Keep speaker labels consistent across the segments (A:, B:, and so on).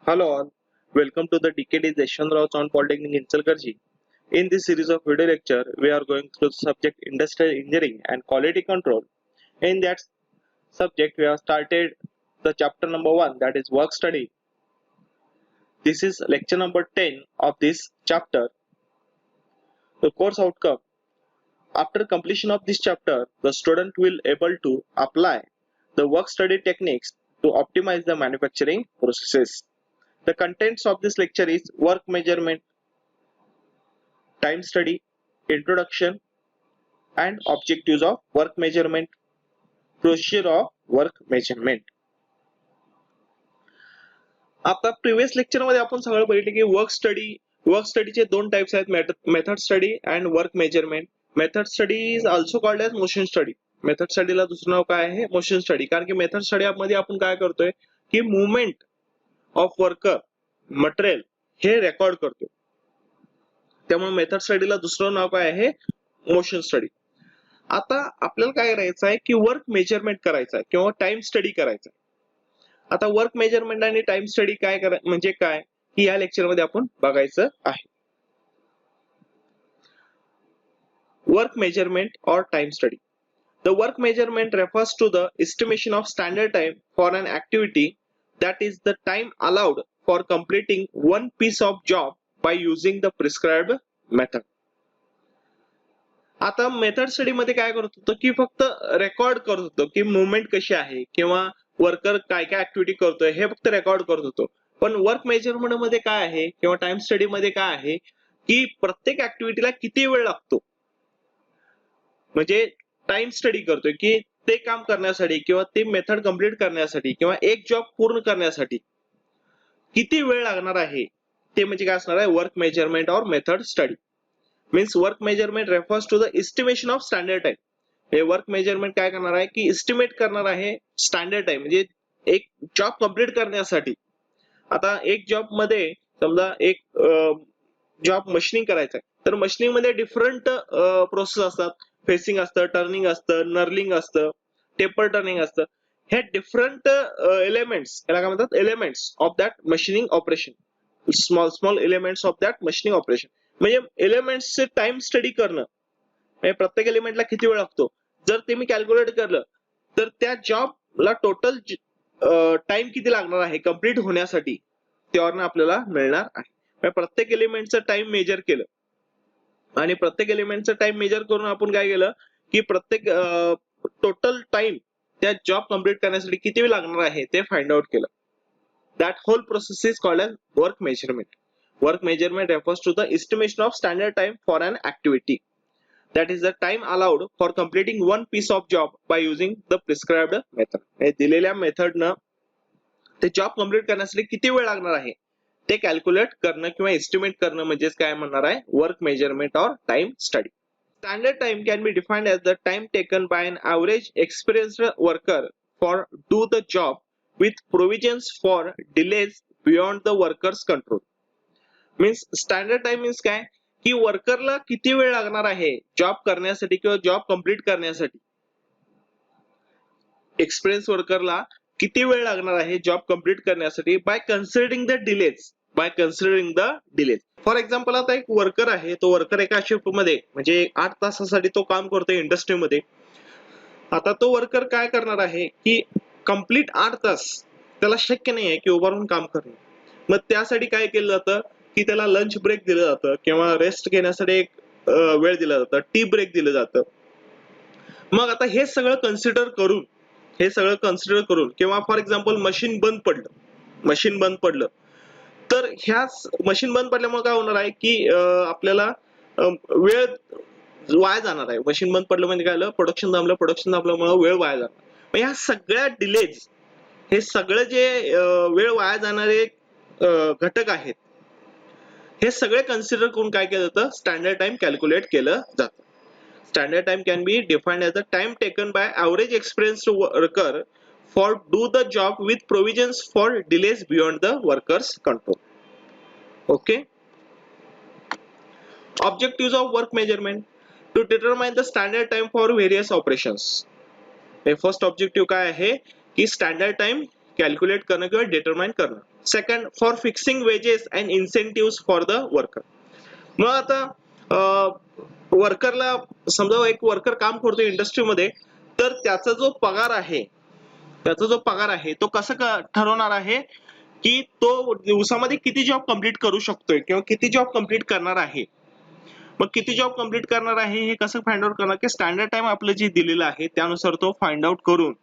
A: Hello all, welcome to the DKD Yashwantrao Chauhan Polytechnic Inchalkarji. In this series of video lecture, we are going through the subject Industrial Engineering and Quality Control. In that subject, we have started the chapter number 1, that is Work Study. This is lecture number 10 of this chapter. The course outcome. After completion of this chapter, the student will able to apply the work study techniques to optimize the manufacturing processes. The contents of this lecture is work measurement, time study, introduction and objectives of work measurement, procedure of work measurement. आता previous lecture मध्ये आपण सगळं बघितलं की work स्टडीचे दोन types आहेत, method study and work measurement. Method study is also called as motion study. Method स्टडीला दुसरं नाव काय आहे? Motion study. कारण की मेथड स्टडी मध्ये आपण काय करतोय की मुवमेंट ऑफ वर्कर मटेरियल हे रेकॉर्ड करतो. त्यामुळे मेथड स्टडीला दुसरं नाव काय आहे? Motion study. आता आपल्याला काय करायचं आहे की वर्क मेजरमेंट करायचं आहे किंवा टाइम स्टडी करायचं आहे. आता वर्क मेजरमेंट आणि टाइम स्टडी काय म्हणजे काय ही या लेक्चर मध्ये आपण बघायचं आहे. वर्क मेजरमेंट और time study. The work measurement refers to the estimation of standard time for an activity, that is the time allowed for completing one piece of job by using the prescribed method. आता method study मध्ये काय करत होतो की फक्त record करत होतो की मुवमेंट कशी आहे किंवा वर्कर काय काय ऍक्टिव्हिटी करतोय हे फक्त रेकॉर्ड करत होतो. पण वर्क मेजरमेंट मध्ये काय आहे किंवा टाइम स्टडी मध्ये काय आहे की प्रत्येक ऍक्टिव्हिटीला किती वेळ लागतो, म्हणजे टाइम स्टडी करतोय की ते काम करण्यासाठी किंवा ते मेथड कंप्लीट करण्यासाठी किंवा एक जॉब पूर्ण करण्यासाठी किती वेळ लागणार आहे ते म्हणजे काय असणार आहे? वर्क मेजरमेंट और method study. Means work measurement refers to the estimation of standard time. हे वर्क मेजरमेंट काय करणार आहे की एस्टिमेट करणार आहे स्टँडर्ड टाइम, म्हणजे एक जॉब कंप्लीट करण्यासाठी. आता एक जॉब मध्ये समजा एक जॉब मशीनिंग करायचा आहे तर मशीनिंग मध्ये डिफरंट प्रोसेस असतात. फेसिंग असतं, टर्निंग असतं, नर्लिंग असतं, टेपर टर्निंग असतं. हे डिफरंट एलिमेंट्स याला काय म्हणतात? Elements of that machining operation. Small elements of that machining operation. म्हणजे एलिमेंट्सचे टाइम स्टडी करणं, म्हणजे प्रत्येक एलिमेंटला किती वेळ लागतो जर ते मी कॅल्क्युलेट केलं तर त्या जॉबला टोटल टाइम किती लागणार आहे कंप्लीट होण्यासाठी त्यावरनं आपल्याला मिळणार आहे. प्रत्येक एलिमेंटचं टाइम मेजर केलं आणि प्रत्येक एलिमेंटचं टाइम मेजर करून आपण काय केलं की प्रत्येक टोटल टाइम त्या जॉब कंप्लीट करण्यासाठी किती वेळ लागणार आहे ते फाइंड आउट केलं. That whole process is called as work measurement. Work measurement refers to the estimation of standard time for an activity, that is the time allowed for completing one piece of job by using the prescribed method. दिलेल्या method न ते job complete करण्यासाठी किती वेळ लागणार आहे ते calculate करणं किंवा एस्टिमेट करणं म्हणजेच काय म्हणणार आहे? वर्क मेजरमेंट और time study. Standard time can be defined as the time taken by an average experienced worker for do the job with provisions for delays beyond the worker's control. Means standard time means काय की वर्करला किती वेळ लागणार आहे job करण्यासाठी किंवा job complete करण्यासाठी. Experience वर्करला किती वेळ लागणार आहे जॉब कंप्लीट करण्यासाठी by considering the delays. For example आता एक वर्कर आहे, तो वर्कर एका शिफ्ट मध्ये म्हणजे 8 तासासाठी तो काम करतोय इंडस्ट्रीमध्ये. आता तो वर्कर काय करणार आहे की कंप्लीट 8 तास त्याला शक्य नाही आहे की उभा राहून काम करणं. मग त्यासाठी काय केलं जातं की त्याला लंच ब्रेक दिलं जातं किंवा रेस्ट घेण्यासाठी एक वेळ दिला जातं, टी ब्रेक दिलं जातं. मग आता हे सगळं कन्सिडर करून किंवा फॉर एक्झाम्पल मशीन बंद पडलं तर ह्या मशीन बंद पडल्यामुळे काय होणार आहे की आपल्याला वेळ वाया जाणार आहे. मशीन बंद पडलं म्हणजे काय झालं? प्रोडक्शन थांबल्यामुळे वेळ वाया जाणार. मग ह्या सगळ्या डिलेज, हे सगळं जे वेळ वाया जाणारे घटक आहेत हे सगळे कन्सिडर करून काय केलं जातं? स्टँडर्ड टाइम कॅल्क्युलेट केलं जातं. Standard time can be defined as the time taken by average experienced worker for do the job with provisions for delays beyond the workers control. Okay. Objective of work measurement to determine the standard time for various operations. First objective काय आहे की standard time calculate करणं किंवा determine करणं. Second for fixing wages and incentive for the worker. मग आता वर्करला समजा एक वर्कर काम करतो इंडस्ट्रीमध्ये, तर त्याचा जो पगार आहे तो कसं ठरवणार आहे की तो दिवसामध्ये किती जॉब कंप्लीट करू शकतोय किंवा किती जॉब कंप्लीट करणार आहे. मग किती जॉब कंप्लीट करणार आहे हे कसं फाइंड आउट करणार की स्टँडर्ड टाइम आपलं जे दिलेलं आहे त्यानुसार तो फाइंड आउट करून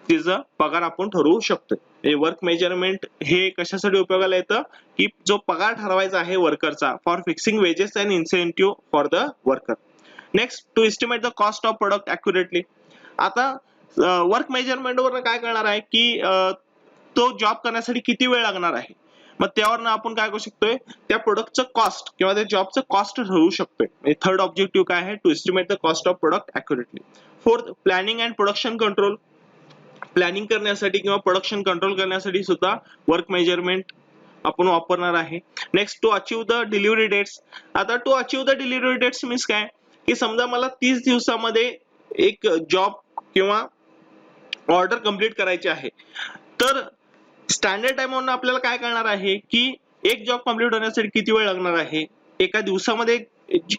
A: तिचा पगार आपण ठरवू शकतो. वर्क मेजरमेंट हे कशासाठी उपयोगाला येतं की जो पगार ठरवायचा आहे वर्करचा for fixing wages and incentive for the worker. Next to estimate the cost of product accurately. आता वर्क मेजरमेंट वर काय करणार आहे की तो जॉब करण्यासाठी किती वेळ लागणार आहे. मग त्यावरनं आपण काय करू शकतोय त्या प्रोडक्टचं कॉस्ट किंवा त्या जॉबचं कॉस्ट ठरवू शकतोय. थर्ड ऑब्जेक्टिव्ह काय आहे to estimate the cost of product accurately. Fourth planning and production control. Planning करण्यासाठी किंवा प्रोडक्शन कंट्रोल करण्यासाठी सुद्धा वर्क मेजरमेंट आपण वापरणार आहे. Next to achieve the delivery dates. आता to achieve the delivery dates means काय की समजा मला 30 दिवसामध्ये एक जॉब किंवा ऑर्डर कंप्लीट करायची आहे, तर स्टँडर्ड टाइमवरून आपल्याला काय कळणार आहे की एक जॉब कंप्लीट होण्यासाठी किती वेळ लागणार आहे, एका दिवसामध्ये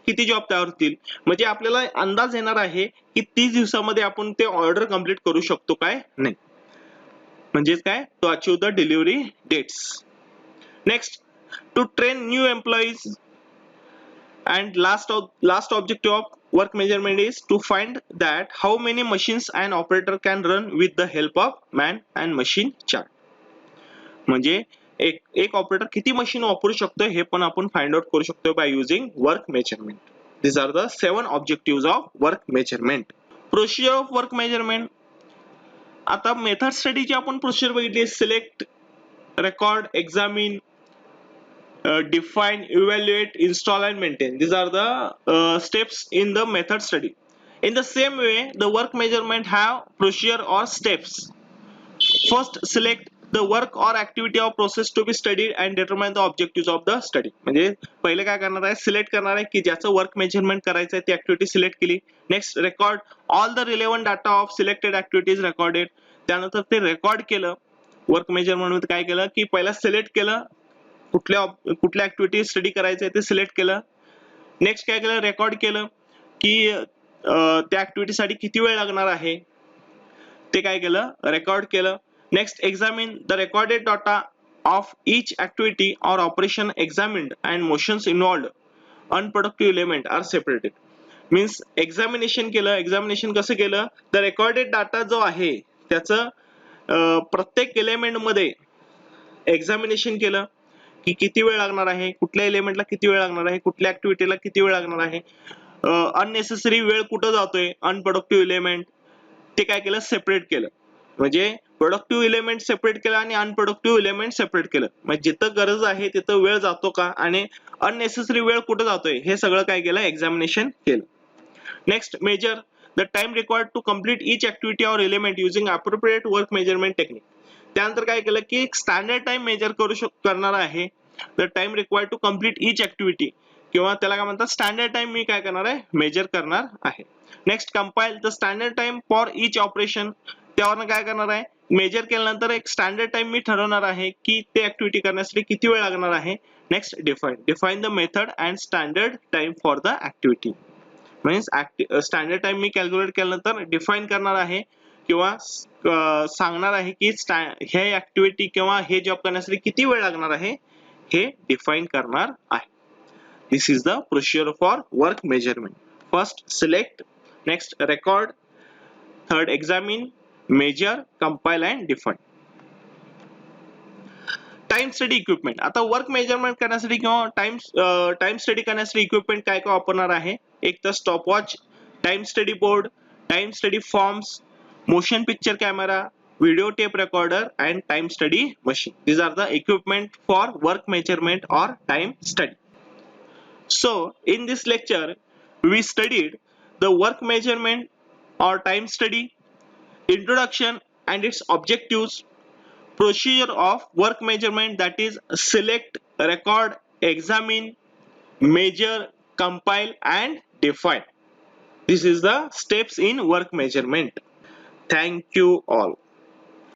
A: किती जॉब तयार होतील. म्हणजे आपल्याला अंदाज येणार आहे की 30 दिवसामध्ये आपण ते ऑर्डर कंप्लीट करू शकतो काय नाही. म्हणजेच काय to achieve the delivery dates. Next to train new employees. And last objective of work measurement is to find that how many machines an operator can run with the help of man and machine chart. म्हणजे एक operator किती machine वापरू शकतो हे पण आपण find out करू शकतो by using work measurement. These are the 7 objectives of work measurement. Procedure of work measurement. आता मेथड स्टडीची आपण प्रोसिजर बघितली. Select, record, examine, define, evaluate, install and maintain. These are the steps in the method study. In the same way, the work measurement have procedure or steps. First, select the work or activity or process to be studied and determine the objectives of the study. म्हणजे पहिले काय करणार आहे select करणार आहे की ज्याचं work measurement करायचं आहे ती ऍक्टिव्हिटी सिलेक्ट केली. Next record all the relevant data of selected activities recorded. त्यानंतर ते रेकॉर्ड केलं. वर्क मेजरमेंट मध्ये काय केलं की पहिला सिलेक्ट केलं कुठल्या ऍक्टिव्हिटी स्टडी करायचंय ते सिलेक्ट केलं. नेक्स्ट काय केलं रेकॉर्ड केलं की त्या ऍक्टिव्हिटीसाठी किती वेळ लागणार आहे ते काय केलं रेकॉर्ड केलं. Next examine the recorded data of each activity or operation examined and motions involved unproductive element are separated. Means examination केलं. एक्झामिनेशन कसं केलं द रेकॉर्डेड डाटा जो आहे त्याचं प्रत्येक एलिमेंट मध्ये एक्झामिनेशन केलं की किती वेळ लागणार आहे, कुठल्या एलिमेंटला किती वेळ लागणार आहे, कुठल्या ऍक्टिव्हिटीला किती वेळ लागणार आहे, अननेसेसरी वेळ कुठं जातोय अनप्रोडक्टिव्ह एलिमेंट ते काय केलं सेपरेट केलं. म्हणजे प्रोडक्टिव्ह एलिमेंट सेपरेट केलं आणि अनप्रोडक्टिव्ह एलिमेंट सेपरेट केलं. म्हणजे जिथं गरज आहे तिथं वेळ जातो का आणि अननेसेसरी वेळ कुठं जातोय हे सगळं काय केलं एक्झामिनेशन केलं. Next measure the time required to complete each activity or element using appropriate work measurement technique. त्यानंतर काय केलं की स्टँडर्ड टाइम मेजर करणार आहे. The time required to complete each activity किंवा त्याला काय म्हणतात स्टँडर्ड टाइम मी काय करणार आहे मेजर करणार आहे. Next compile the standard time for each operation. त्यावरनं काय करणार आहे मेजर केल्यानंतर एक स्टँडर्ड टाइम मी ठरवणार आहे की ते ऍक्टिव्हिटी करण्यासाठी किती वेळ लागणार आहे. Next define the method and standard time for the activity. Means standard time me calculate केल्यानंतर डिफाइन करणार आहे किंवा सांगणार आहे की हे ऍक्टिव्हिटी किंवा हे जॉब करण्यासाठी किती वेळ लागणार आहे हे डिफाइन करणार आहे. This is the procedure for work measurement. First select, next record, third examine, measure, compile and define. Time study equipment. आता वर्क मेजरमेंट करण्यासाठी किंवा टाइम स्टडी करण्यासाठी इक्विपमेंट काय काय वापरणार आहे. एक तर stopwatch, time study board, time study forms, motion picture camera, video tape recorder and time study machine. These are the equipment for work measurement or time study. So in this lecture we studied the work measurement or time study, introduction and its objectives, procedure of work measurement that is select, record, examine, measure, compile and define. This is the steps in work measurement. Thank you all.